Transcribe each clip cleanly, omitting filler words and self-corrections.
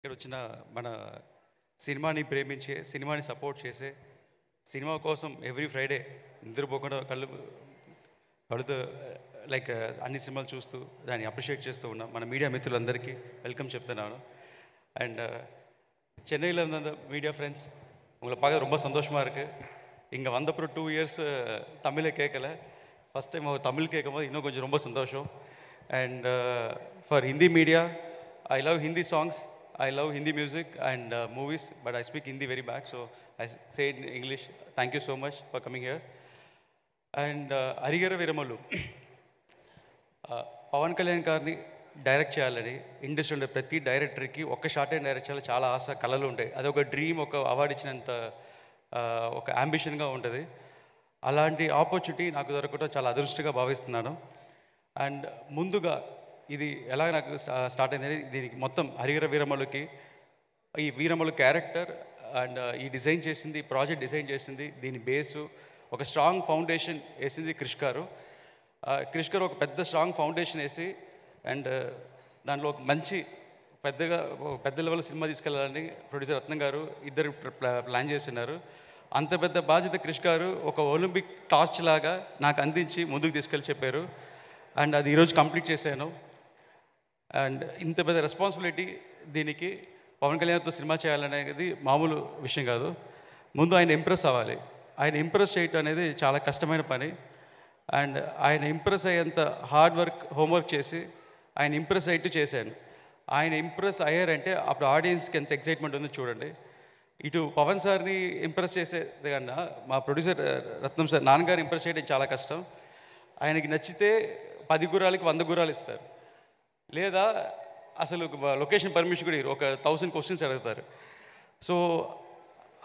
ఇక్కడ వచ్చిన మన సినిమాని ప్రేమించే, సినిమాని సపోర్ట్ చేసే, సినిమా కోసం ఎవ్రీ ఫ్రైడే నిద్రపోకుండా కళ్ళుతో లైక్ అన్ని సినిమాలు చూస్తూ దాన్ని అప్రిషియేట్ చేస్తూ ఉన్నాం మన మీడియా మిత్రులందరికీ వెల్కమ్ చెప్తున్నాను. அண்ட் சென்னையில் இருந்த அந்த மீடியா ஃப்ரெண்ட்ஸ் உங்களை பார்க்க ரொம்ப சந்தோஷமாக இருக்குது. இங்கே வந்தப்புறம் 2 இயர்ஸ் தமிழை கேட்கல, ஃபஸ்ட் டைம் தமிழ் கேட்கும் போது இன்னும் கொஞ்சம் ரொம்ப சந்தோஷம். And for Hindi media, I love Hindi songs, I love Hindi music and movies, but I speak Hindi very bad, so I say it in English. Thank you so much for coming here. And Arigara Veeramallu, Pawan Kalyan గారిని direct చేయాలని industry ఉండే ప్రతి డైరెక్టర్కి ఒక్క short and direct చేయాలి చాలా ఆశ కళలు ఉంటాయి. అది ఒక డ్రీమ్, ఒక అవార్డు ఇచ్చినంత ఒక అంబిషన్గా ఉంటుంది. అలాంటి ఆపర్చునిటీ నాకు దొరకడం చాలా అదృష్టంగా భావిస్తున్నాను. అండ్ ముందుగా ఇది ఎలా నాకు స్టార్ట్ అయింది, దీనికి మొత్తం హరిహర వీరమల్లుకి ఈ వీరమల్లు క్యారెక్టర్ అండ్ ఈ డిజైన్ చేసింది, ప్రాజెక్ట్ డిజైన్ చేసింది, దీని బేసు ఒక స్ట్రాంగ్ ఫౌండేషన్ వేసింది క్రిష్ గారు. క్రిష్ గారు ఒక పెద్ద స్ట్రాంగ్ ఫౌండేషన్ వేసి అండ్ దాంట్లో ఒక మంచి పెద్ద లెవెల్ సినిమా తీసుకెళ్ళాలని ప్రొడ్యూసర్ రత్నం గారు ఇద్దరు ప్లాన్ చేస్తున్నారు. అంత పెద్ద బాధ్యత క్రిష్ గారు ఒక ఒలింపిక్ టార్చ్ లాగా నాకు అందించి ముందుకు తీసుకెళ్ళి చెప్పారు. అండ్ అది ఈరోజు కంప్లీట్ చేశాను. అండ్ ఇంత పెద్ద రెస్పాన్సిబిలిటీ, దీనికి పవన్ కళ్యాణ్తో సినిమా చేయాలనేది మామూలు విషయం కాదు. ముందు ఆయన ఇంప్రెస్ అవ్వాలి. ఆయన ఇంప్రెస్ చేయటం అనేది చాలా కష్టమైన పని. అండ్ ఆయన ఇంప్రెస్ అయ్యేంత హార్డ్ వర్క్, హోంవర్క్ చేసి ఆయన ఇంప్రెస్ అయ్యేట్టు చేశాను. ఆయన ఇంప్రెస్ అయ్యారంటే అప్పుడు ఆడియన్స్కి ఎంత ఎక్సైట్మెంట్ ఉందో చూడండి. ఇటు పవన్ సార్ని ఇంప్రెస్ చేసేది కన్నా మా ప్రొడ్యూసర్ రత్నం సార్, నాన్నగారు ఇంప్రెస్ చేయడం చాలా కష్టం. ఆయనకి నచ్చితే 10 గుర్రాలకి 100 గుర్రాలు ఇస్తారు, లేదా అసలు లొకేషన్ పర్మిషన్ కూడా ఒక 1000 క్వశ్చన్స్ అడుగుతారు. సో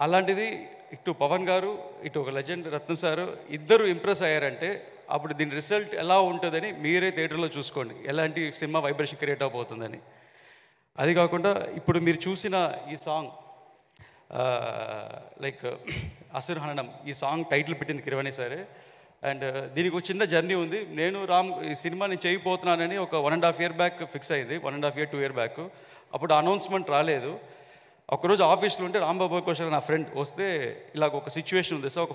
అలాంటిది ఇటు పవన్ గారు, ఇటు ఒక లెజెండ్ రత్నం సారు ఇద్దరు ఇంప్రెస్ అయ్యారంటే అప్పుడు దీని రిజల్ట్ ఎలా ఉంటుందని మీరే థియేటర్లో చూసుకోండి, ఎలాంటి సినిమా వైబ్రేషన్ క్రియేట్ అవబోతుందని. అది కాకుండా ఇప్పుడు మీరు చూసిన ఈ సాంగ్ లైక్ అసుర్ హననం, ఈ సాంగ్ టైటిల్ పెట్టింది కిరవాణి సారే. అండ్ దీనికి ఒక చిన్న జర్నీ ఉంది. నేను ఈ సినిమా నేను చేయబోతున్నానని ఒక 1.5 year బ్యాక్ ఫిక్స్ అయింది. 1.5 year 2 year బ్యాక్. అప్పుడు అనౌన్స్మెంట్ రాలేదు. ఒకరోజు ఆఫీస్లో ఉంటే రాంబాబు కోశల్ నా ఫ్రెండ్ వస్తే ఇలాగ ఒక సిచ్యువేషన్ ఉంది సార్, ఒక